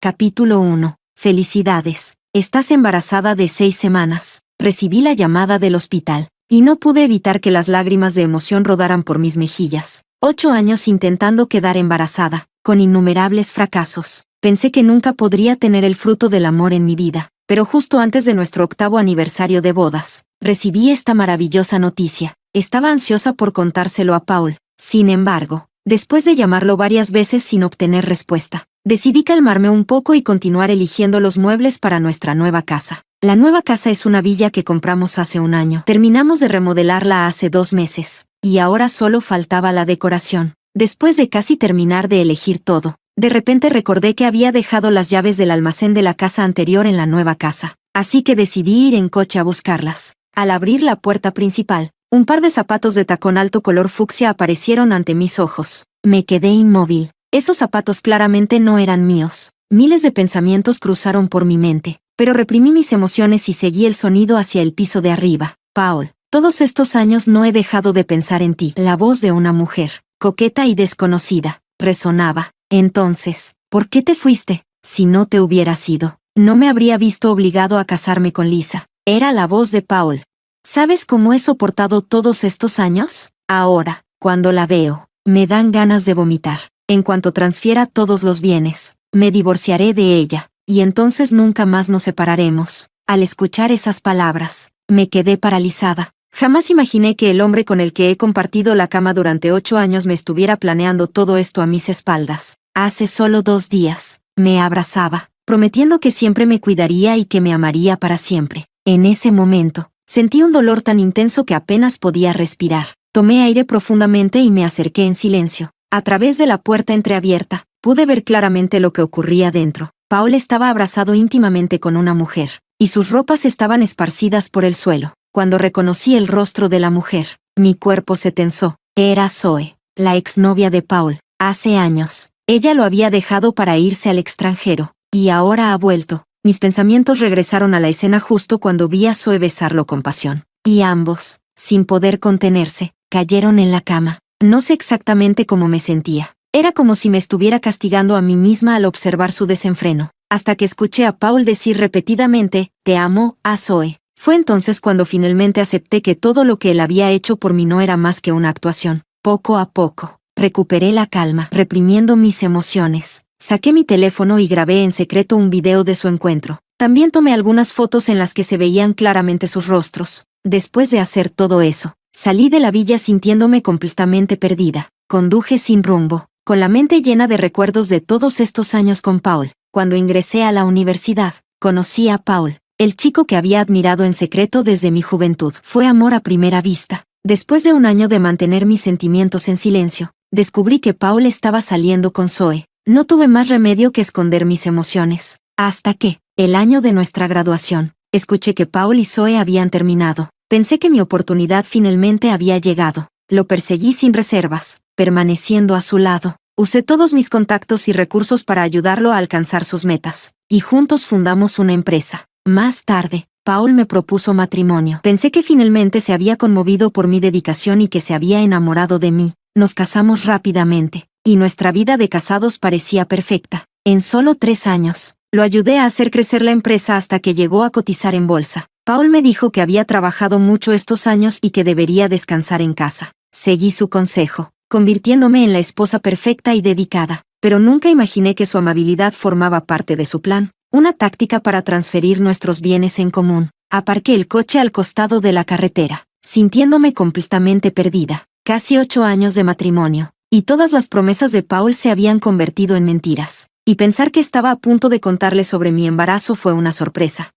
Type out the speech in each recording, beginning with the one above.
Capítulo 1. Felicidades. Estás embarazada de 6 semanas. Recibí la llamada del hospital, y no pude evitar que las lágrimas de emoción rodaran por mis mejillas. 8 años intentando quedar embarazada, con innumerables fracasos. Pensé que nunca podría tener el fruto del amor en mi vida, pero justo antes de nuestro 8º aniversario de bodas, recibí esta maravillosa noticia. Estaba ansiosa por contárselo a Paul. Sin embargo, después de llamarlo varias veces sin obtener respuesta, decidí calmarme un poco y continuar eligiendo los muebles para nuestra nueva casa. La nueva casa es una villa que compramos hace un año. Terminamos de remodelarla hace 2 meses, y ahora solo faltaba la decoración. Después de casi terminar de elegir todo, de repente recordé que había dejado las llaves del almacén de la casa anterior en la nueva casa, así que decidí ir en coche a buscarlas. Al abrir la puerta principal, un par de zapatos de tacón alto color fucsia aparecieron ante mis ojos. Me quedé inmóvil. Esos zapatos claramente no eran míos. Miles de pensamientos cruzaron por mi mente, pero reprimí mis emociones y seguí el sonido hacia el piso de arriba. Paul, todos estos años no he dejado de pensar en ti. La voz de una mujer, coqueta y desconocida, resonaba. Entonces, ¿por qué te fuiste? Si no te hubieras ido, no me habría visto obligado a casarme con Lisa. Era la voz de Paul. ¿Sabes cómo he soportado todos estos años? Ahora, cuando la veo, me dan ganas de vomitar. En cuanto transfiera todos los bienes, me divorciaré de ella, y entonces nunca más nos separaremos. Al escuchar esas palabras, me quedé paralizada. Jamás imaginé que el hombre con el que he compartido la cama durante 8 años me estuviera planeando todo esto a mis espaldas. Hace solo 2 días, me abrazaba, prometiendo que siempre me cuidaría y que me amaría para siempre. En ese momento, sentí un dolor tan intenso que apenas podía respirar. Tomé aire profundamente y me acerqué en silencio. A través de la puerta entreabierta, pude ver claramente lo que ocurría dentro. Paul estaba abrazado íntimamente con una mujer, y sus ropas estaban esparcidas por el suelo. Cuando reconocí el rostro de la mujer, mi cuerpo se tensó. Era Zoe, la exnovia de Paul. Hace años, ella lo había dejado para irse al extranjero, y ahora ha vuelto. Mis pensamientos regresaron a la escena justo cuando vi a Zoe besarlo con pasión. Y ambos, sin poder contenerse, cayeron en la cama. No sé exactamente cómo me sentía. Era como si me estuviera castigando a mí misma al observar su desenfreno, hasta que escuché a Paul decir repetidamente, «Te amo», a Zoe. Fue entonces cuando finalmente acepté que todo lo que él había hecho por mí no era más que una actuación. Poco a poco, recuperé la calma, reprimiendo mis emociones. Saqué mi teléfono y grabé en secreto un video de su encuentro. También tomé algunas fotos en las que se veían claramente sus rostros. Después de hacer todo eso, salí de la villa sintiéndome completamente perdida. Conduje sin rumbo, con la mente llena de recuerdos de todos estos años con Paul. Cuando ingresé a la universidad, conocí a Paul, el chico que había admirado en secreto desde mi juventud. Fue amor a primera vista. Después de un año de mantener mis sentimientos en silencio, descubrí que Paul estaba saliendo con Zoe. No tuve más remedio que esconder mis emociones. Hasta que, el año de nuestra graduación, escuché que Paul y Zoe habían terminado. Pensé que mi oportunidad finalmente había llegado. Lo perseguí sin reservas, permaneciendo a su lado. Usé todos mis contactos y recursos para ayudarlo a alcanzar sus metas, y juntos fundamos una empresa. Más tarde, Paul me propuso matrimonio. Pensé que finalmente se había conmovido por mi dedicación y que se había enamorado de mí. Nos casamos rápidamente, y nuestra vida de casados parecía perfecta. En solo 3 años, lo ayudé a hacer crecer la empresa hasta que llegó a cotizar en bolsa. Paul me dijo que había trabajado mucho estos años y que debería descansar en casa. Seguí su consejo, convirtiéndome en la esposa perfecta y dedicada, pero nunca imaginé que su amabilidad formaba parte de su plan, una táctica para transferir nuestros bienes en común. Aparqué el coche al costado de la carretera, sintiéndome completamente perdida. Casi 8 años de matrimonio, y todas las promesas de Paul se habían convertido en mentiras, y pensar que estaba a punto de contarle sobre mi embarazo fue una sorpresa.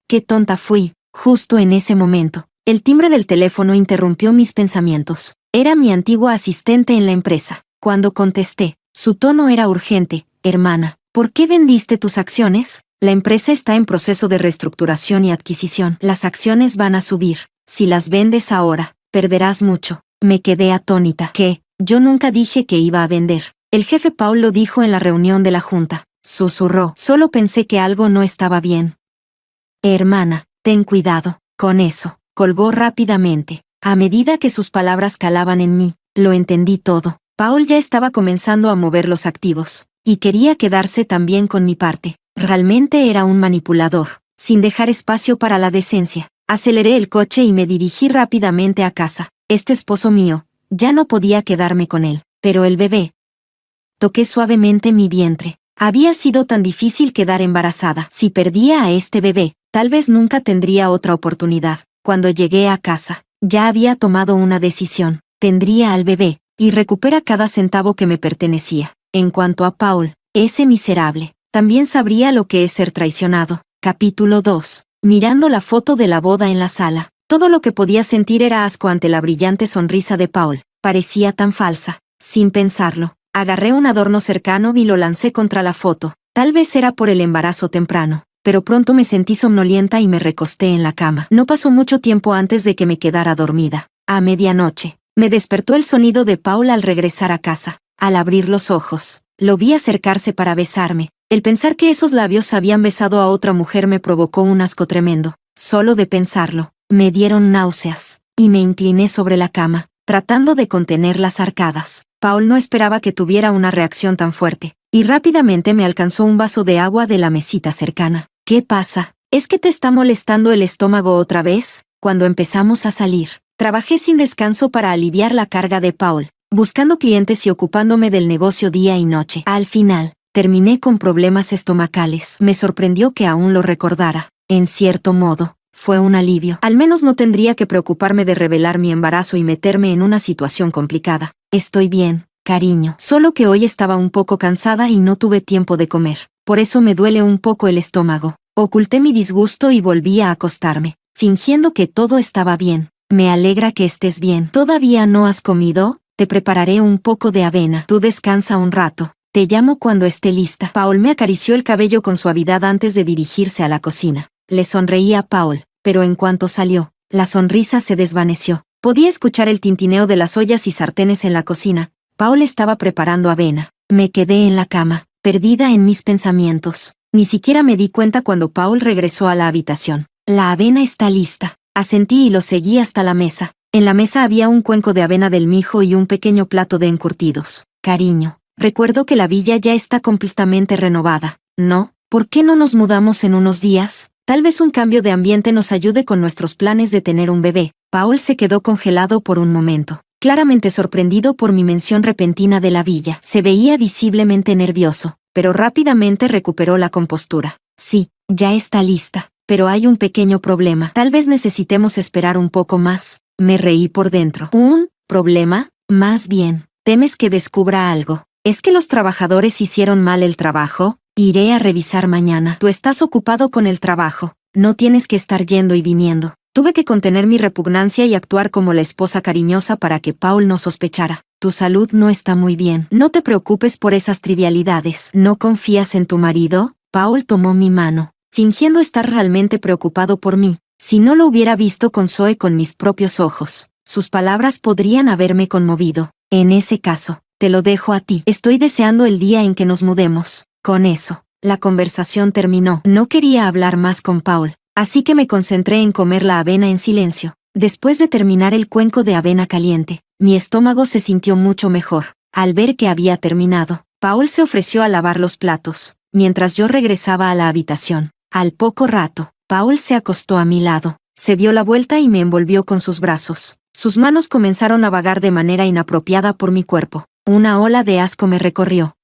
¡Qué tonta fui! Justo en ese momento, el timbre del teléfono interrumpió mis pensamientos. Era mi antigua asistente en la empresa. Cuando contesté, su tono era urgente. «Hermana, ¿por qué vendiste tus acciones? La empresa está en proceso de reestructuración y adquisición. Las acciones van a subir. Si las vendes ahora, perderás mucho». Me quedé atónita. ¿Qué? Yo nunca dije que iba a vender. El jefe Paul lo dijo en la reunión de la junta. Susurró. Solo pensé que algo no estaba bien. «Hermana, ten cuidado con eso». Colgó rápidamente. A medida que sus palabras calaban en mí, lo entendí todo. Paul ya estaba comenzando a mover los activos, y quería quedarse también con mi parte. Realmente era un manipulador, sin dejar espacio para la decencia. Aceleré el coche y me dirigí rápidamente a casa. Este esposo mío, ya no podía quedarme con él. Pero el bebé. Toqué suavemente mi vientre. Había sido tan difícil quedar embarazada. Si perdía a este bebé, tal vez nunca tendría otra oportunidad. Cuando llegué a casa, ya había tomado una decisión. Tendría al bebé, y recupera cada centavo que me pertenecía. En cuanto a Paul, ese miserable, también sabría lo que es ser traicionado. Capítulo 2. Mirando la foto de la boda en la sala, todo lo que podía sentir era asco ante la brillante sonrisa de Paul. Parecía tan falsa. Sin pensarlo, agarré un adorno cercano y lo lancé contra la foto. Tal vez era por el embarazo temprano, pero pronto me sentí somnolienta y me recosté en la cama. No pasó mucho tiempo antes de que me quedara dormida. A medianoche, me despertó el sonido de Paul al regresar a casa. Al abrir los ojos, lo vi acercarse para besarme. El pensar que esos labios habían besado a otra mujer me provocó un asco tremendo. Solo de pensarlo, me dieron náuseas, y me incliné sobre la cama, tratando de contener las arcadas. Paul no esperaba que tuviera una reacción tan fuerte, y rápidamente me alcanzó un vaso de agua de la mesita cercana. ¿Qué pasa? ¿Es que te está molestando el estómago otra vez? Cuando empezamos a salir, trabajé sin descanso para aliviar la carga de Paul, buscando clientes y ocupándome del negocio día y noche. Al final, terminé con problemas estomacales. Me sorprendió que aún lo recordara. En cierto modo, fue un alivio. Al menos no tendría que preocuparme de revelar mi embarazo y meterme en una situación complicada. Estoy bien, cariño. Solo que hoy estaba un poco cansada y no tuve tiempo de comer. Por eso me duele un poco el estómago. Oculté mi disgusto y volví a acostarme, fingiendo que todo estaba bien. Me alegra que estés bien. ¿Todavía no has comido? Te prepararé un poco de avena. Tú descansa un rato. Te llamo cuando esté lista. Paul me acarició el cabello con suavidad antes de dirigirse a la cocina. Le sonreí a Paul, pero en cuanto salió, la sonrisa se desvaneció. Podía escuchar el tintineo de las ollas y sartenes en la cocina. Paul estaba preparando avena. Me quedé en la cama, perdida en mis pensamientos. Ni siquiera me di cuenta cuando Paul regresó a la habitación. La avena está lista. Asentí y lo seguí hasta la mesa. En la mesa había un cuenco de avena del mijo y un pequeño plato de encurtidos. Cariño, recuerdo que la villa ya está completamente renovada, ¿no? ¿Por qué no nos mudamos en unos días? Tal vez un cambio de ambiente nos ayude con nuestros planes de tener un bebé. Paul se quedó congelado por un momento, claramente sorprendido por mi mención repentina de la villa. Se veía visiblemente nervioso, pero rápidamente recuperó la compostura. Sí, ya está lista, pero hay un pequeño problema. Tal vez necesitemos esperar un poco más. Me reí por dentro. ¿Un problema? Más bien, ¿temes que descubra algo? ¿Es que los trabajadores hicieron mal el trabajo? Iré a revisar mañana. Tú estás ocupado con el trabajo. No tienes que estar yendo y viniendo. Tuve que contener mi repugnancia y actuar como la esposa cariñosa para que Paul no sospechara. Tu salud no está muy bien. No te preocupes por esas trivialidades. ¿No confías en tu marido? Paul tomó mi mano, fingiendo estar realmente preocupado por mí. Si no lo hubiera visto con Zoe con mis propios ojos, sus palabras podrían haberme conmovido. En ese caso, te lo dejo a ti. Estoy deseando el día en que nos mudemos. Con eso, la conversación terminó. No quería hablar más con Paul, así que me concentré en comer la avena en silencio. Después de terminar el cuenco de avena caliente, mi estómago se sintió mucho mejor. Al ver que había terminado, Paul se ofreció a lavar los platos, mientras yo regresaba a la habitación. Al poco rato, Paul se acostó a mi lado, se dio la vuelta y me envolvió con sus brazos. Sus manos comenzaron a vagar de manera inapropiada por mi cuerpo. Una ola de asco me recorrió.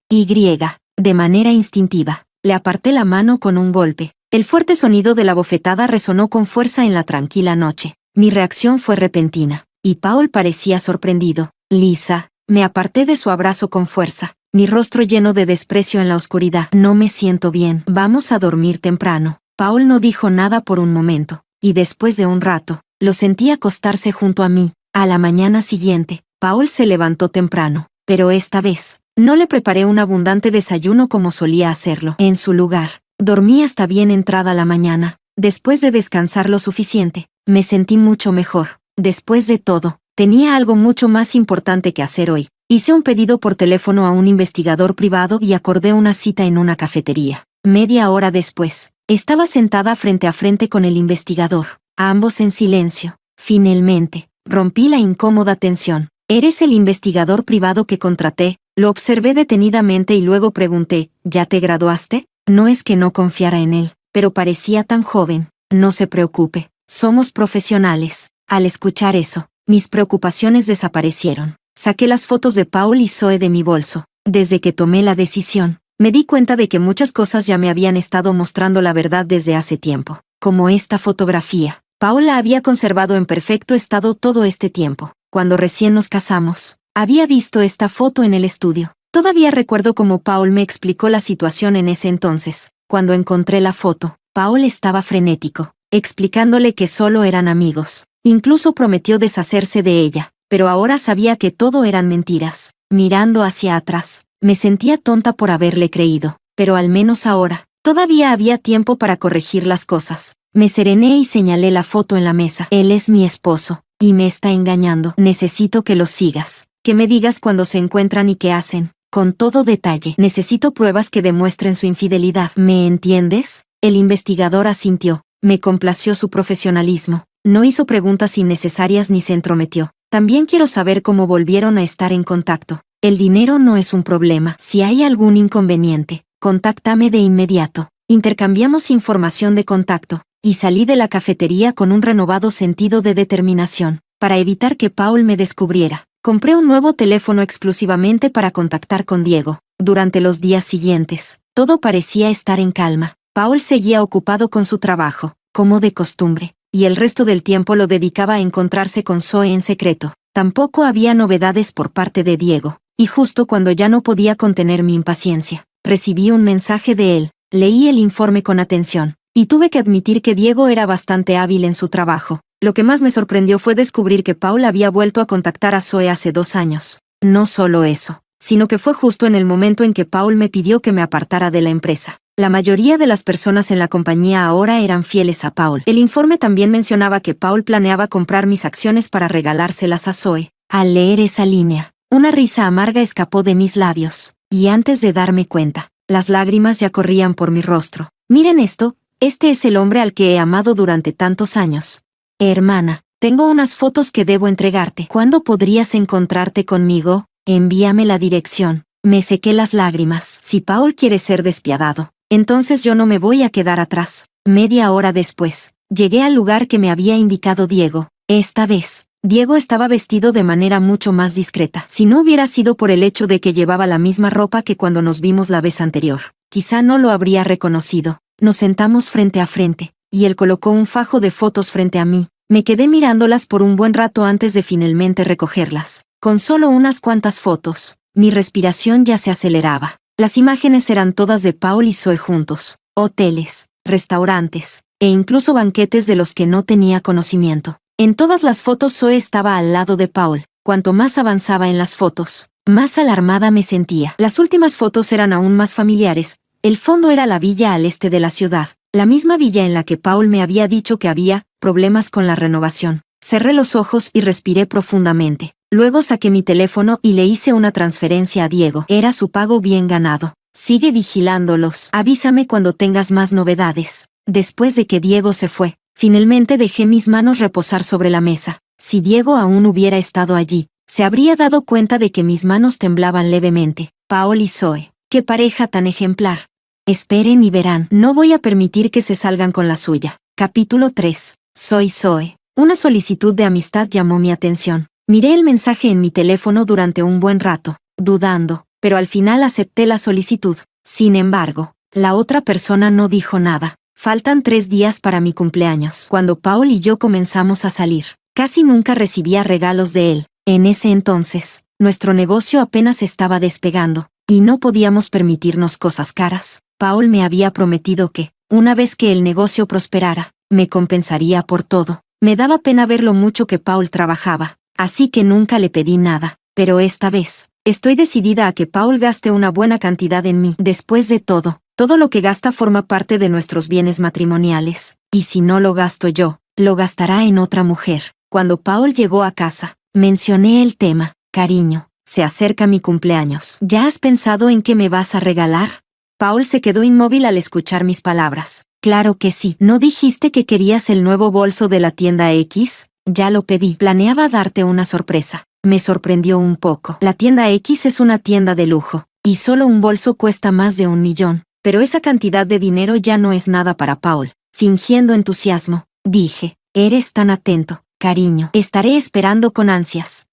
De manera instintiva, le aparté la mano con un golpe. El fuerte sonido de la bofetada resonó con fuerza en la tranquila noche. Mi reacción fue repentina, y Paul parecía sorprendido. Lisa, me aparté de su abrazo con fuerza, mi rostro lleno de desprecio en la oscuridad. No me siento bien. Vamos a dormir temprano. Paul no dijo nada por un momento, y después de un rato, lo sentí acostarse junto a mí. A la mañana siguiente, Paul se levantó temprano, pero esta vez, no le preparé un abundante desayuno como solía hacerlo. En su lugar, dormí hasta bien entrada la mañana. Después de descansar lo suficiente, me sentí mucho mejor. Después de todo, tenía algo mucho más importante que hacer hoy. Hice un pedido por teléfono a un investigador privado y acordé una cita en una cafetería. Media hora después, estaba sentada frente a frente con el investigador, ambos en silencio. Finalmente, rompí la incómoda tensión. ¿Eres el investigador privado que contraté? Lo observé detenidamente y luego pregunté, ¿ya te graduaste? No es que no confiara en él, pero parecía tan joven. No se preocupe, somos profesionales. Al escuchar eso, mis preocupaciones desaparecieron. Saqué las fotos de Paul y Zoe de mi bolso. Desde que tomé la decisión, me di cuenta de que muchas cosas ya me habían estado mostrando la verdad desde hace tiempo. Como esta fotografía. Paul la había conservado en perfecto estado todo este tiempo. Cuando recién nos casamos, había visto esta foto en el estudio. Todavía recuerdo cómo Paul me explicó la situación en ese entonces. Cuando encontré la foto, Paul estaba frenético, explicándole que solo eran amigos. Incluso prometió deshacerse de ella, pero ahora sabía que todo eran mentiras. Mirando hacia atrás, me sentía tonta por haberle creído, pero al menos ahora, todavía había tiempo para corregir las cosas. Me serené y señalé la foto en la mesa. Él es mi esposo, y me está engañando. Necesito que lo sigas, que me digas cuándo se encuentran y qué hacen, con todo detalle. Necesito pruebas que demuestren su infidelidad. ¿Me entiendes? El investigador asintió. Me complació su profesionalismo. No hizo preguntas innecesarias ni se entrometió. También quiero saber cómo volvieron a estar en contacto. El dinero no es un problema. Si hay algún inconveniente, contáctame de inmediato. Intercambiamos información de contacto, y salí de la cafetería con un renovado sentido de determinación. Para evitar que Paul me descubriera, compré un nuevo teléfono exclusivamente para contactar con Diego. Durante los días siguientes, todo parecía estar en calma. Paul seguía ocupado con su trabajo, como de costumbre, y el resto del tiempo lo dedicaba a encontrarse con Zoe en secreto. Tampoco había novedades por parte de Diego, y justo cuando ya no podía contener mi impaciencia, recibí un mensaje de él. Leí el informe con atención, y tuve que admitir que Diego era bastante hábil en su trabajo. Lo que más me sorprendió fue descubrir que Paul había vuelto a contactar a Zoe hace 2 años. No solo eso, sino que fue justo en el momento en que Paul me pidió que me apartara de la empresa. La mayoría de las personas en la compañía ahora eran fieles a Paul. El informe también mencionaba que Paul planeaba comprar mis acciones para regalárselas a Zoe. Al leer esa línea, una risa amarga escapó de mis labios, y antes de darme cuenta, las lágrimas ya corrían por mi rostro. Miren esto, este es el hombre al que he amado durante tantos años. Hermana, tengo unas fotos que debo entregarte. ¿Cuándo podrías encontrarte conmigo? Envíame la dirección. Me sequé las lágrimas. Si Paul quiere ser despiadado, entonces yo no me voy a quedar atrás. Media hora después, llegué al lugar que me había indicado Diego. Esta vez, Diego estaba vestido de manera mucho más discreta. Si no hubiera sido por el hecho de que llevaba la misma ropa que cuando nos vimos la vez anterior, quizá no lo habría reconocido. Nos sentamos frente a frente, y él colocó un fajo de fotos frente a mí. Me quedé mirándolas por un buen rato antes de finalmente recogerlas. Con solo unas cuantas fotos, mi respiración ya se aceleraba. Las imágenes eran todas de Paul y Zoe juntos. Hoteles, restaurantes, e incluso banquetes de los que no tenía conocimiento. En todas las fotos Zoe estaba al lado de Paul. Cuanto más avanzaba en las fotos, más alarmada me sentía. Las últimas fotos eran aún más familiares. El fondo era la villa al este de la ciudad, la misma villa en la que Paul me había dicho que había problemas con la renovación. Cerré los ojos y respiré profundamente. Luego saqué mi teléfono y le hice una transferencia a Diego. Era su pago bien ganado. Sigue vigilándolos. Avísame cuando tengas más novedades. Después de que Diego se fue, finalmente dejé mis manos reposar sobre la mesa. Si Diego aún hubiera estado allí, se habría dado cuenta de que mis manos temblaban levemente. Paul y Zoe, qué pareja tan ejemplar. Esperen y verán. No voy a permitir que se salgan con la suya. Capítulo 3. Soy Zoe. Una solicitud de amistad llamó mi atención. Miré el mensaje en mi teléfono durante un buen rato, dudando, pero al final acepté la solicitud. Sin embargo, la otra persona no dijo nada. Faltan 3 días para mi cumpleaños. Cuando Paul y yo comenzamos a salir, casi nunca recibía regalos de él. En ese entonces, nuestro negocio apenas estaba despegando, y no podíamos permitirnos cosas caras. Paul me había prometido que, una vez que el negocio prosperara, me compensaría por todo. Me daba pena ver lo mucho que Paul trabajaba, así que nunca le pedí nada. Pero esta vez, estoy decidida a que Paul gaste una buena cantidad en mí. Después de todo lo que gasta forma parte de nuestros bienes matrimoniales, y si no lo gasto yo, lo gastará en otra mujer. Cuando Paul llegó a casa, mencioné el tema. Cariño, se acerca mi cumpleaños. ¿Ya has pensado en qué me vas a regalar? Paul se quedó inmóvil al escuchar mis palabras. Claro que sí. ¿No dijiste que querías el nuevo bolso de la tienda X? Ya lo pedí. Planeaba darte una sorpresa. Me sorprendió un poco. La tienda X es una tienda de lujo, y solo un bolso cuesta más de 1 millón. Pero esa cantidad de dinero ya no es nada para Paul. Fingiendo entusiasmo, dije, eres tan atento, cariño. Estaré esperando con ansias.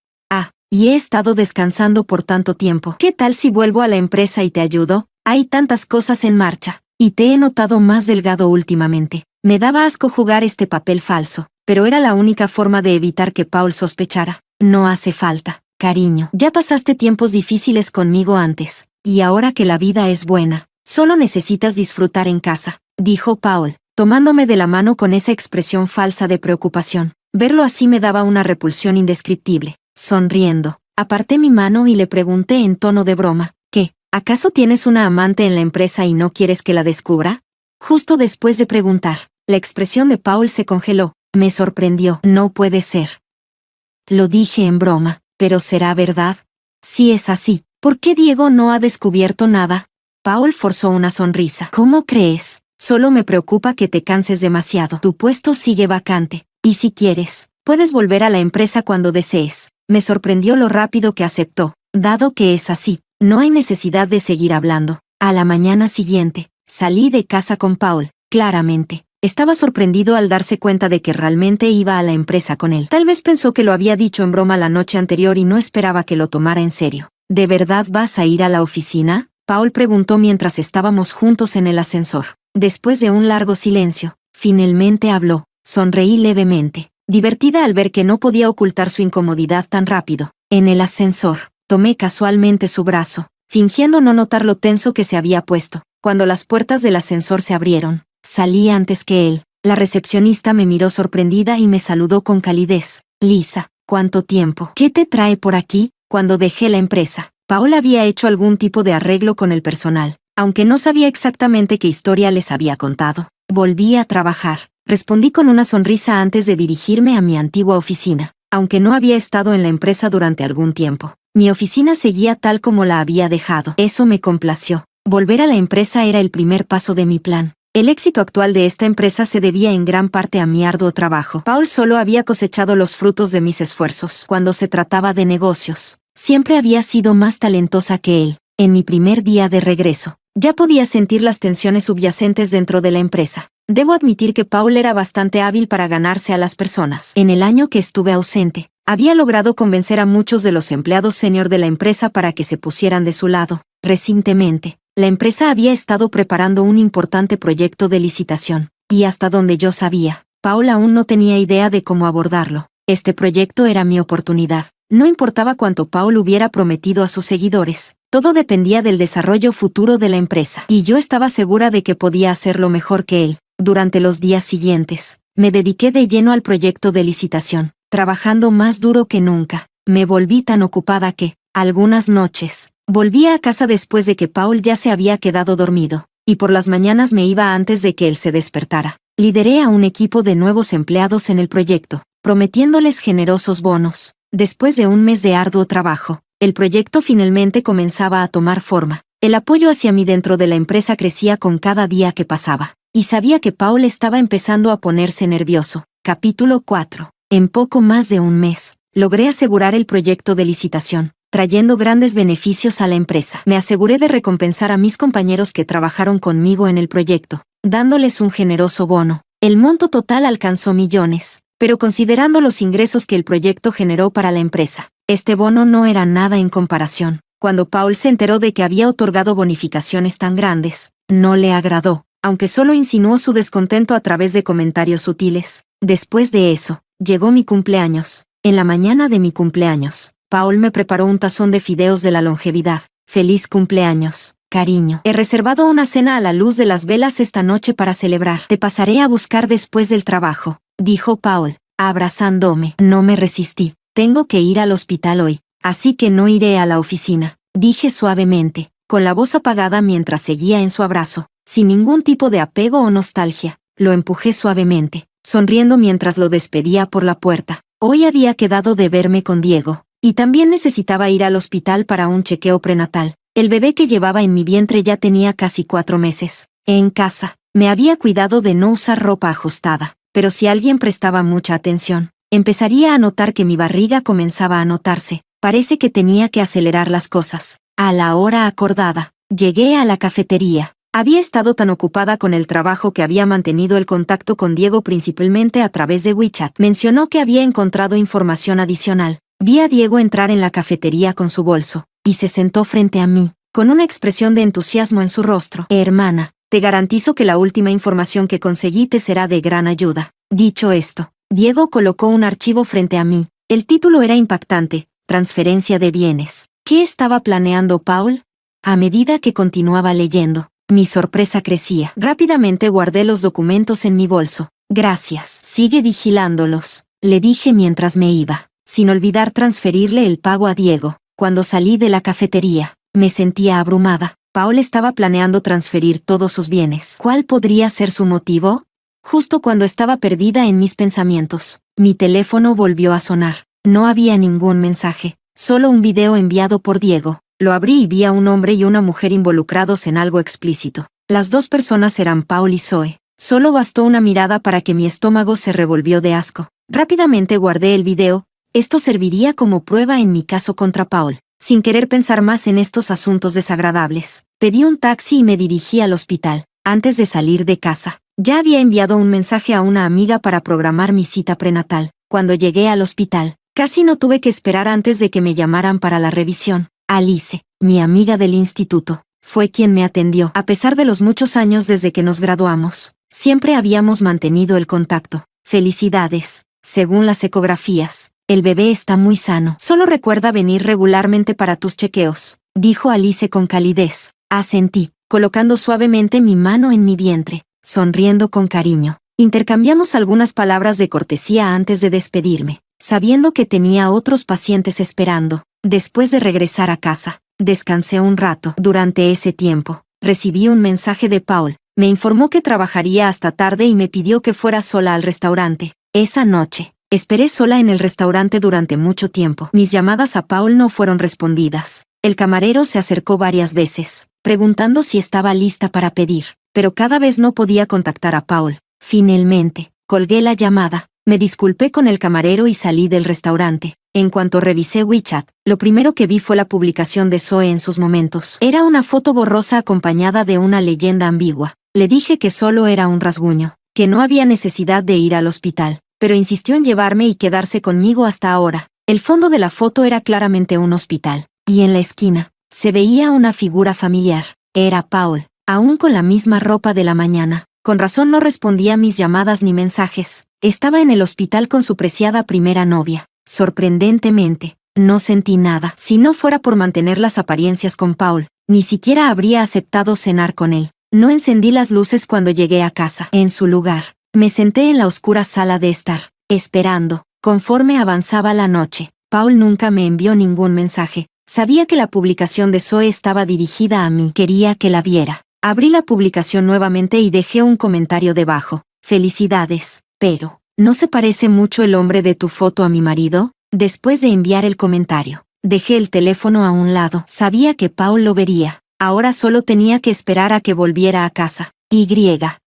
Y he estado descansando por tanto tiempo. ¿Qué tal si vuelvo a la empresa y te ayudo? Hay tantas cosas en marcha, y te he notado más delgado últimamente. Me daba asco jugar este papel falso, pero era la única forma de evitar que Paul sospechara. No hace falta, cariño. Ya pasaste tiempos difíciles conmigo antes, y ahora que la vida es buena, solo necesitas disfrutar en casa, dijo Paul, tomándome de la mano con esa expresión falsa de preocupación. Verlo así me daba una repulsión indescriptible. Sonriendo, aparté mi mano y le pregunté en tono de broma, ¿qué? ¿Acaso tienes una amante en la empresa y no quieres que la descubra? Justo después de preguntar, la expresión de Paul se congeló. Me sorprendió. No puede ser. Lo dije en broma, pero ¿será verdad? Si es así, ¿por qué Diego no ha descubierto nada? Paul forzó una sonrisa. ¿Cómo crees? Solo me preocupa que te canses demasiado. Tu puesto sigue vacante, y si quieres, puedes volver a la empresa cuando desees. Me sorprendió lo rápido que aceptó. Dado que es así, no hay necesidad de seguir hablando. A la mañana siguiente, salí de casa con Paul. Claramente, estaba sorprendido al darse cuenta de que realmente iba a la empresa con él. Tal vez pensó que lo había dicho en broma la noche anterior y no esperaba que lo tomara en serio. ¿De verdad vas a ir a la oficina? Paul preguntó mientras estábamos juntos en el ascensor. Después de un largo silencio, finalmente habló. Sonreí levemente, divertida al ver que no podía ocultar su incomodidad tan rápido. En el ascensor, tomé casualmente su brazo, fingiendo no notar lo tenso que se había puesto. Cuando las puertas del ascensor se abrieron, salí antes que él. La recepcionista me miró sorprendida y me saludó con calidez. Lisa, ¿cuánto tiempo? ¿Qué te trae por aquí? Cuando dejé la empresa, Paul había hecho algún tipo de arreglo con el personal, aunque no sabía exactamente qué historia les había contado. Volví a trabajar. Respondí con una sonrisa antes de dirigirme a mi antigua oficina. Aunque no había estado en la empresa durante algún tiempo, mi oficina seguía tal como la había dejado. Eso me complació. Volver a la empresa era el primer paso de mi plan. El éxito actual de esta empresa se debía en gran parte a mi arduo trabajo. Paul solo había cosechado los frutos de mis esfuerzos. Cuando se trataba de negocios, siempre había sido más talentosa que él. En mi primer día de regreso, ya podía sentir las tensiones subyacentes dentro de la empresa. Debo admitir que Paul era bastante hábil para ganarse a las personas. En el año que estuve ausente, había logrado convencer a muchos de los empleados senior de la empresa para que se pusieran de su lado. Recientemente, la empresa había estado preparando un importante proyecto de licitación, y hasta donde yo sabía, Paul aún no tenía idea de cómo abordarlo. Este proyecto era mi oportunidad. No importaba cuánto Paul hubiera prometido a sus seguidores, todo dependía del desarrollo futuro de la empresa, y yo estaba segura de que podía hacerlo mejor que él. Durante los días siguientes, me dediqué de lleno al proyecto de licitación, trabajando más duro que nunca. Me volví tan ocupada que, algunas noches, volvía a casa después de que Paul ya se había quedado dormido, y por las mañanas me iba antes de que él se despertara. Lideré a un equipo de nuevos empleados en el proyecto, prometiéndoles generosos bonos. Después de un mes de arduo trabajo, el proyecto finalmente comenzaba a tomar forma. El apoyo hacia mí dentro de la empresa crecía con cada día que pasaba. Y sabía que Paul estaba empezando a ponerse nervioso. Capítulo 4. En poco más de un mes, logré asegurar el proyecto de licitación, trayendo grandes beneficios a la empresa. Me aseguré de recompensar a mis compañeros que trabajaron conmigo en el proyecto, dándoles un generoso bono. El monto total alcanzó millones, pero considerando los ingresos que el proyecto generó para la empresa, este bono no era nada en comparación. Cuando Paul se enteró de que había otorgado bonificaciones tan grandes, no le agradó, aunque solo insinuó su descontento a través de comentarios sutiles. Después de eso, llegó mi cumpleaños. En la mañana de mi cumpleaños, Paul me preparó un tazón de fideos de la longevidad. Feliz cumpleaños, cariño. He reservado una cena a la luz de las velas esta noche para celebrar. Te pasaré a buscar después del trabajo, dijo Paul, abrazándome. No me resistí. Tengo que ir al hospital hoy, así que no iré a la oficina, dije suavemente, con la voz apagada mientras seguía en su abrazo. Sin ningún tipo de apego o nostalgia, lo empujé suavemente, sonriendo mientras lo despedía por la puerta. Hoy había quedado de verme con Diego, y también necesitaba ir al hospital para un chequeo prenatal. El bebé que llevaba en mi vientre ya tenía casi 4 meses. En casa, me había cuidado de no usar ropa ajustada, pero si alguien prestaba mucha atención, Empezaría a notar que mi barriga comenzaba a notarse. Parece que tenía que acelerar las cosas. A la hora acordada, llegué a la cafetería. Había estado tan ocupada con el trabajo que había mantenido el contacto con Diego principalmente a través de WeChat. Mencionó que había encontrado información adicional. Vi a Diego entrar en la cafetería con su bolso, y se sentó frente a mí, con una expresión de entusiasmo en su rostro. Hermana, te garantizo que la última información que conseguí te será de gran ayuda. Dicho esto, Diego colocó un archivo frente a mí. El título era impactante: transferencia de bienes. ¿Qué estaba planeando Paul? A medida que continuaba leyendo, mi sorpresa crecía. Rápidamente guardé los documentos en mi bolso. Gracias. Sigue vigilándolos, le dije mientras me iba, sin olvidar transferirle el pago a Diego. Cuando salí de la cafetería, me sentía abrumada. Paul estaba planeando transferir todos sus bienes. ¿Cuál podría ser su motivo? Justo cuando estaba perdida en mis pensamientos, mi teléfono volvió a sonar. No había ningún mensaje, solo un video enviado por Diego. Lo abrí y vi a un hombre y una mujer involucrados en algo explícito. Las dos personas eran Paul y Zoe. Solo bastó una mirada para que mi estómago se revolvió de asco. Rápidamente guardé el video. Esto serviría como prueba en mi caso contra Paul. Sin querer pensar más en estos asuntos desagradables, pedí un taxi y me dirigí al hospital. Antes de salir de casa, ya había enviado un mensaje a una amiga para programar mi cita prenatal. Cuando llegué al hospital, casi no tuve que esperar antes de que me llamaran para la revisión. Alice, mi amiga del instituto, fue quien me atendió. A pesar de los muchos años desde que nos graduamos, siempre habíamos mantenido el contacto. Felicidades. Según las ecografías, el bebé está muy sano. Solo recuerda venir regularmente para tus chequeos, dijo Alice con calidez. Asentí, colocando suavemente mi mano en mi vientre, sonriendo con cariño. Intercambiamos algunas palabras de cortesía antes de despedirme, sabiendo que tenía otros pacientes esperando. Después de regresar a casa, descansé un rato. Durante ese tiempo, recibí un mensaje de Paul. Me informó que trabajaría hasta tarde y me pidió que fuera sola al restaurante. Esa noche, esperé sola en el restaurante durante mucho tiempo. Mis llamadas a Paul no fueron respondidas. El camarero se acercó varias veces, preguntando si estaba lista para pedir, pero cada vez no podía contactar a Paul. Finalmente, colgué la llamada, me disculpé con el camarero y salí del restaurante. En cuanto revisé WeChat, lo primero que vi fue la publicación de Zoe en sus momentos. Era una foto borrosa acompañada de una leyenda ambigua. Le dije que solo era un rasguño, que no había necesidad de ir al hospital, pero insistió en llevarme y quedarse conmigo hasta ahora. El fondo de la foto era claramente un hospital, y en la esquina se veía una figura familiar. Era Paul, aún con la misma ropa de la mañana. Con razón no respondía a mis llamadas ni mensajes. Estaba en el hospital con su preciada primera novia. Sorprendentemente, no sentí nada. Si no fuera por mantener las apariencias con Paul, ni siquiera habría aceptado cenar con él. No encendí las luces cuando llegué a casa. En su lugar, me senté en la oscura sala de estar, esperando. Conforme avanzaba la noche, Paul nunca me envió ningún mensaje. Sabía que la publicación de Zoe estaba dirigida a mí. Quería que la viera. Abrí la publicación nuevamente y dejé un comentario debajo. Felicidades, pero ¿no se parece mucho el hombre de tu foto a mi marido? Después de enviar el comentario, dejé el teléfono a un lado. Sabía que Paul lo vería. Ahora solo tenía que esperar a que volviera a casa.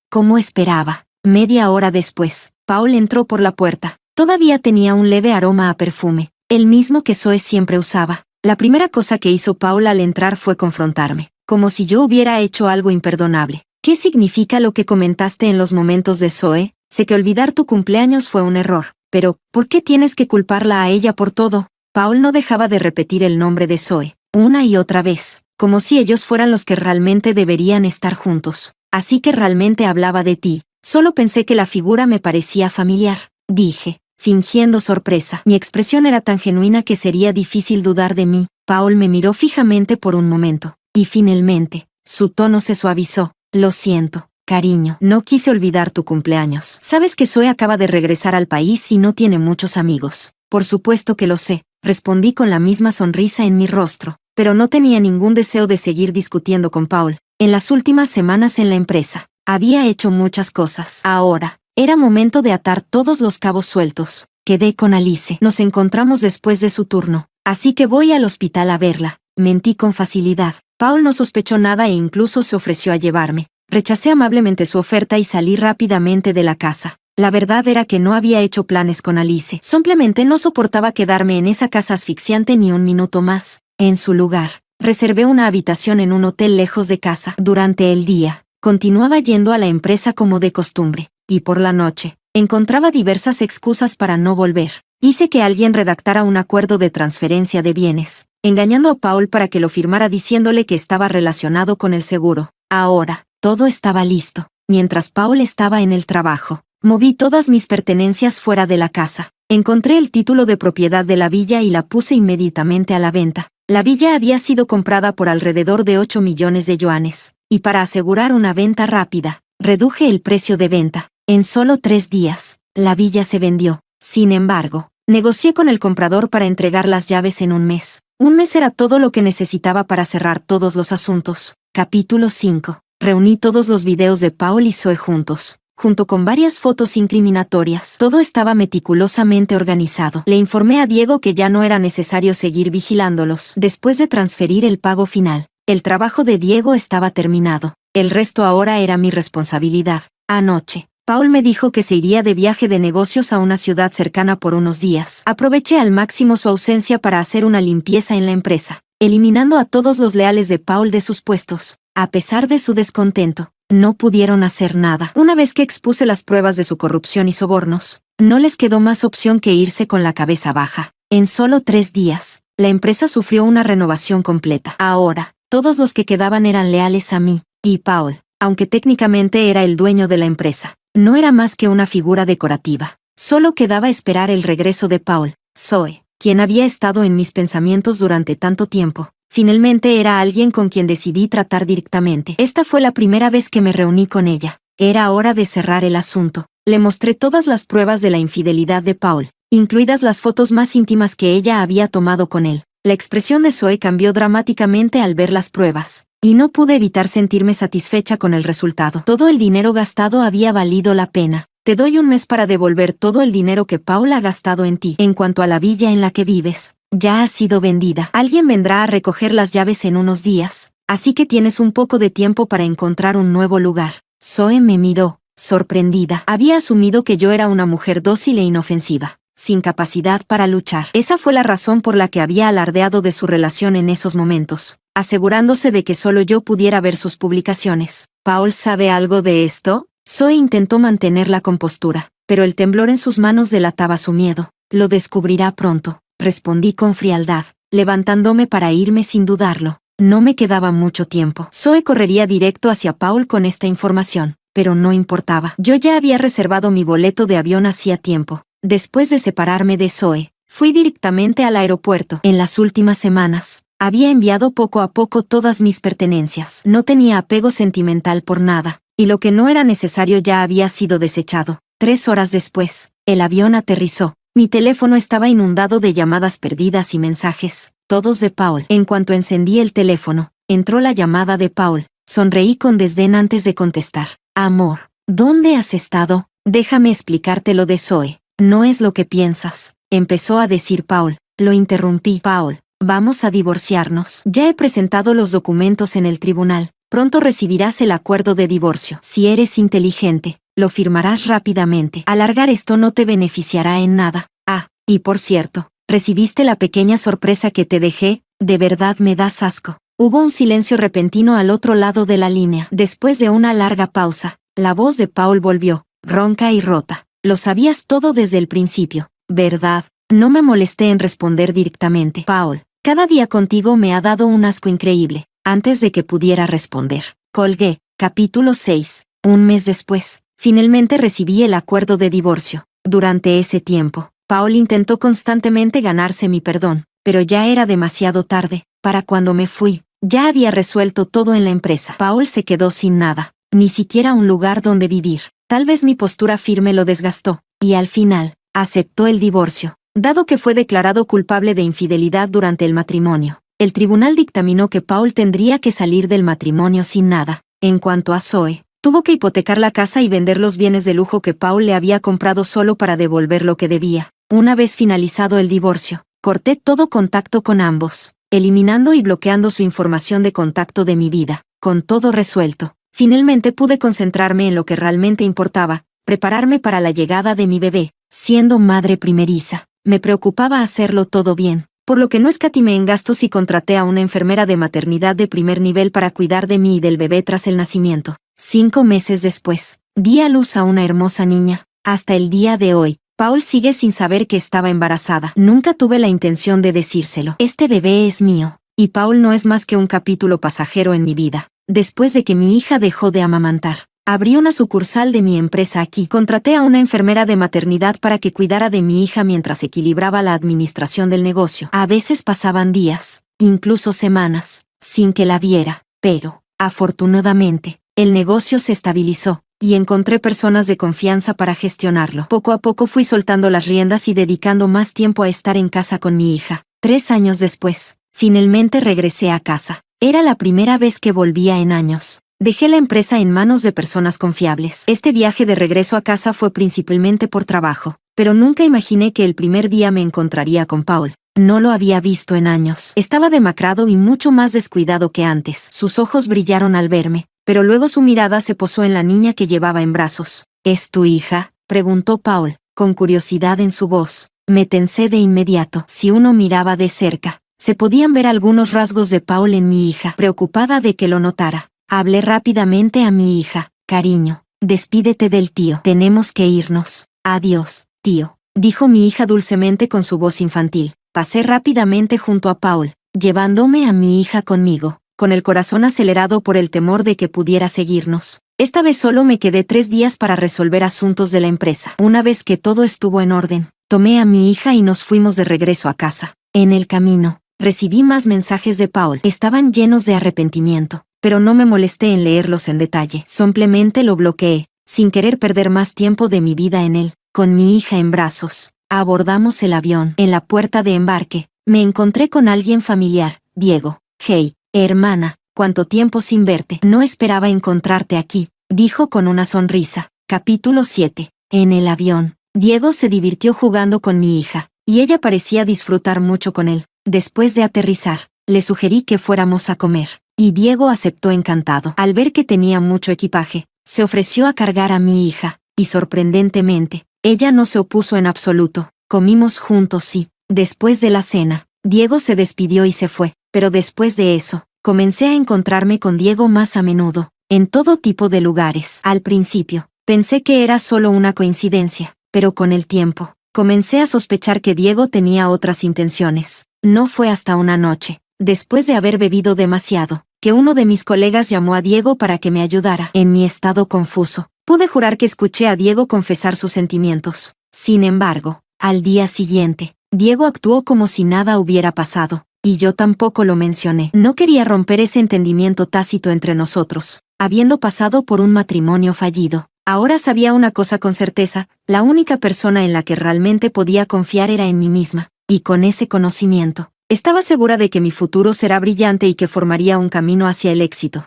Como esperaba. Media hora después, Paul entró por la puerta. Todavía tenía un leve aroma a perfume, el mismo que Zoe siempre usaba. La primera cosa que hizo Paul al entrar fue confrontarme, como si yo hubiera hecho algo imperdonable. ¿Qué significa lo que comentaste en los momentos de Zoe? Sé que olvidar tu cumpleaños fue un error, pero ¿por qué tienes que culparla a ella por todo? Paul no dejaba de repetir el nombre de Zoe, una y otra vez, como si ellos fueran los que realmente deberían estar juntos. Así que realmente hablaba de ti. Solo pensé que la figura me parecía familiar, dije, fingiendo sorpresa. Mi expresión era tan genuina que sería difícil dudar de mí. Paul me miró fijamente por un momento, y finalmente, su tono se suavizó. Lo siento, cariño, no quise olvidar tu cumpleaños. Sabes que Zoe acaba de regresar al país y no tiene muchos amigos. Por supuesto que lo sé, respondí con la misma sonrisa en mi rostro, pero no tenía ningún deseo de seguir discutiendo con Paul. En las últimas semanas en la empresa, había hecho muchas cosas. Ahora, era momento de atar todos los cabos sueltos. Quedé con Alice. Nos encontramos después de su turno, así que voy al hospital a verla. Mentí con facilidad. Paul no sospechó nada e incluso se ofreció a llevarme. Rechacé amablemente su oferta y salí rápidamente de la casa. La verdad era que no había hecho planes con Alice. Simplemente no soportaba quedarme en esa casa asfixiante ni un minuto más. En su lugar, reservé una habitación en un hotel lejos de casa. Durante el día, continuaba yendo a la empresa como de costumbre. Y por la noche, encontraba diversas excusas para no volver. Hice que alguien redactara un acuerdo de transferencia de bienes, engañando a Paul para que lo firmara diciéndole que estaba relacionado con el seguro. Ahora, todo estaba listo. Mientras Paul estaba en el trabajo, moví todas mis pertenencias fuera de la casa. Encontré el título de propiedad de la villa y la puse inmediatamente a la venta. La villa había sido comprada por alrededor de 8 millones de yuanes, y para asegurar una venta rápida, reduje el precio de venta. En solo 3 días, la villa se vendió. Sin embargo, negocié con el comprador para entregar las llaves en un mes. Un mes era todo lo que necesitaba para cerrar todos los asuntos. Capítulo 5. Reuní todos los videos de Paul y Zoe juntos, junto con varias fotos incriminatorias. Todo estaba meticulosamente organizado. Le informé a Diego que ya no era necesario seguir vigilándolos. Después de transferir el pago final, el trabajo de Diego estaba terminado. El resto ahora era mi responsabilidad. Anoche, Paul me dijo que se iría de viaje de negocios a una ciudad cercana por unos días. Aproveché al máximo su ausencia para hacer una limpieza en la empresa, eliminando a todos los leales de Paul de sus puestos. A pesar de su descontento, no pudieron hacer nada. Una vez que expuse las pruebas de su corrupción y sobornos, no les quedó más opción que irse con la cabeza baja. En solo 3 días, la empresa sufrió una renovación completa. Ahora, todos los que quedaban eran leales a mí, y Paul, aunque técnicamente era el dueño de la empresa, no era más que una figura decorativa. Solo quedaba esperar el regreso de Paul. Zoe, quien había estado en mis pensamientos durante tanto tiempo, finalmente era alguien con quien decidí tratar directamente. Esta fue la primera vez que me reuní con ella. Era hora de cerrar el asunto. Le mostré todas las pruebas de la infidelidad de Paul, incluidas las fotos más íntimas que ella había tomado con él. La expresión de Zoe cambió dramáticamente al ver las pruebas, y no pude evitar sentirme satisfecha con el resultado. Todo el dinero gastado había valido la pena. Te doy un mes para devolver todo el dinero que Paul ha gastado en ti. En cuanto a la villa en la que vives, ya ha sido vendida. Alguien vendrá a recoger las llaves en unos días, así que tienes un poco de tiempo para encontrar un nuevo lugar. Zoe me miró, sorprendida. Había asumido que yo era una mujer dócil e inofensiva, sin capacidad para luchar. Esa fue la razón por la que había alardeado de su relación en esos momentos, asegurándose de que solo yo pudiera ver sus publicaciones. ¿Paul sabe algo de esto? Zoe intentó mantener la compostura, pero el temblor en sus manos delataba su miedo. Lo descubrirá pronto, respondí con frialdad, levantándome para irme sin dudarlo. No me quedaba mucho tiempo. Zoe correría directo hacia Paul con esta información, pero no importaba. Yo ya había reservado mi boleto de avión hacía tiempo. Después de separarme de Zoe, fui directamente al aeropuerto. En las últimas semanas, había enviado poco a poco todas mis pertenencias. No tenía apego sentimental por nada, y lo que no era necesario ya había sido desechado. 3 horas después, el avión aterrizó. Mi teléfono estaba inundado de llamadas perdidas y mensajes, todos de Paul. En cuanto encendí el teléfono, entró la llamada de Paul. Sonreí con desdén antes de contestar. Amor, ¿dónde has estado? Déjame explicarte lo de Zoe. No es lo que piensas, empezó a decir Paul. Lo interrumpí. Paul, vamos a divorciarnos. Ya he presentado los documentos en el tribunal. Pronto recibirás el acuerdo de divorcio. Si eres inteligente, lo firmarás rápidamente. Alargar esto no te beneficiará en nada. Ah, y por cierto, ¿recibiste la pequeña sorpresa que te dejé? De verdad me das asco. Hubo un silencio repentino al otro lado de la línea. Después de una larga pausa, la voz de Paul volvió, ronca y rota. Lo sabías todo desde el principio, ¿verdad? No me molesté en responder directamente. Paul, cada día contigo me ha dado un asco increíble. Antes de que pudiera responder, colgué. Capítulo 6. Un mes después, finalmente recibí el acuerdo de divorcio. Durante ese tiempo, Paul intentó constantemente ganarse mi perdón, pero ya era demasiado tarde. Para cuando me fui, ya había resuelto todo en la empresa. Paul se quedó sin nada, ni siquiera un lugar donde vivir. Tal vez mi postura firme lo desgastó, y al final, aceptó el divorcio. Dado que fue declarado culpable de infidelidad durante el matrimonio, el tribunal dictaminó que Paul tendría que salir del matrimonio sin nada. En cuanto a Zoe, tuvo que hipotecar la casa y vender los bienes de lujo que Paul le había comprado solo para devolver lo que debía. Una vez finalizado el divorcio, corté todo contacto con ambos, eliminando y bloqueando su información de contacto de mi vida. Con todo resuelto, finalmente pude concentrarme en lo que realmente importaba, prepararme para la llegada de mi bebé. Siendo madre primeriza, me preocupaba hacerlo todo bien, por lo que no escatimé en gastos y contraté a una enfermera de maternidad de primer nivel para cuidar de mí y del bebé tras el nacimiento. 5 meses después, di a luz a una hermosa niña. Hasta el día de hoy, Paul sigue sin saber que estaba embarazada. Nunca tuve la intención de decírselo. Este bebé es mío, y Paul no es más que un capítulo pasajero en mi vida. Después de que mi hija dejó de amamantar, abrí una sucursal de mi empresa aquí. Contraté a una enfermera de maternidad para que cuidara de mi hija mientras equilibraba la administración del negocio. A veces pasaban días, incluso semanas, sin que la viera, pero, afortunadamente, el negocio se estabilizó, y encontré personas de confianza para gestionarlo. Poco a poco fui soltando las riendas y dedicando más tiempo a estar en casa con mi hija. 3 años después, finalmente regresé a casa. Era la primera vez que volvía en años. Dejé la empresa en manos de personas confiables. Este viaje de regreso a casa fue principalmente por trabajo, pero nunca imaginé que el primer día me encontraría con Paul. No lo había visto en años. Estaba demacrado y mucho más descuidado que antes. Sus ojos brillaron al verme, pero luego su mirada se posó en la niña que llevaba en brazos. ¿Es tu hija?, preguntó Paul, con curiosidad en su voz. Me tensé de inmediato. Si uno miraba de cerca, se podían ver algunos rasgos de Paul en mi hija, preocupada de que lo notara. Hablé rápidamente a mi hija. Cariño, despídete del tío. Tenemos que irnos. Adiós, tío, dijo mi hija dulcemente con su voz infantil. Pasé rápidamente junto a Paul, llevándome a mi hija conmigo, con el corazón acelerado por el temor de que pudiera seguirnos. Esta vez solo me quedé 3 días para resolver asuntos de la empresa. Una vez que todo estuvo en orden, tomé a mi hija y nos fuimos de regreso a casa. En el camino, recibí más mensajes de Paul. Estaban llenos de arrepentimiento, pero no me molesté en leerlos en detalle. Simplemente lo bloqueé, sin querer perder más tiempo de mi vida en él. Con mi hija en brazos, abordamos el avión. En la puerta de embarque, me encontré con alguien familiar. Diego. Hey, hermana, ¿cuánto tiempo sin verte? No esperaba encontrarte aquí, dijo con una sonrisa. Capítulo 7. En el avión, Diego se divirtió jugando con mi hija, y ella parecía disfrutar mucho con él. Después de aterrizar, le sugerí que fuéramos a comer, y Diego aceptó encantado. Al ver que tenía mucho equipaje, se ofreció a cargar a mi hija, y sorprendentemente, ella no se opuso en absoluto. Comimos juntos y, después de la cena, Diego se despidió y se fue, pero después de eso, comencé a encontrarme con Diego más a menudo, en todo tipo de lugares. Al principio, pensé que era solo una coincidencia, pero con el tiempo, comencé a sospechar que Diego tenía otras intenciones. No fue hasta una noche, después de haber bebido demasiado, que uno de mis colegas llamó a Diego para que me ayudara. En mi estado confuso, pude jurar que escuché a Diego confesar sus sentimientos. Sin embargo, al día siguiente, Diego actuó como si nada hubiera pasado, y yo tampoco lo mencioné. No quería romper ese entendimiento tácito entre nosotros, habiendo pasado por un matrimonio fallido. Ahora sabía una cosa con certeza: la única persona en la que realmente podía confiar era en mí misma, y con ese conocimiento, estaba segura de que mi futuro será brillante y que formaría un camino hacia el éxito.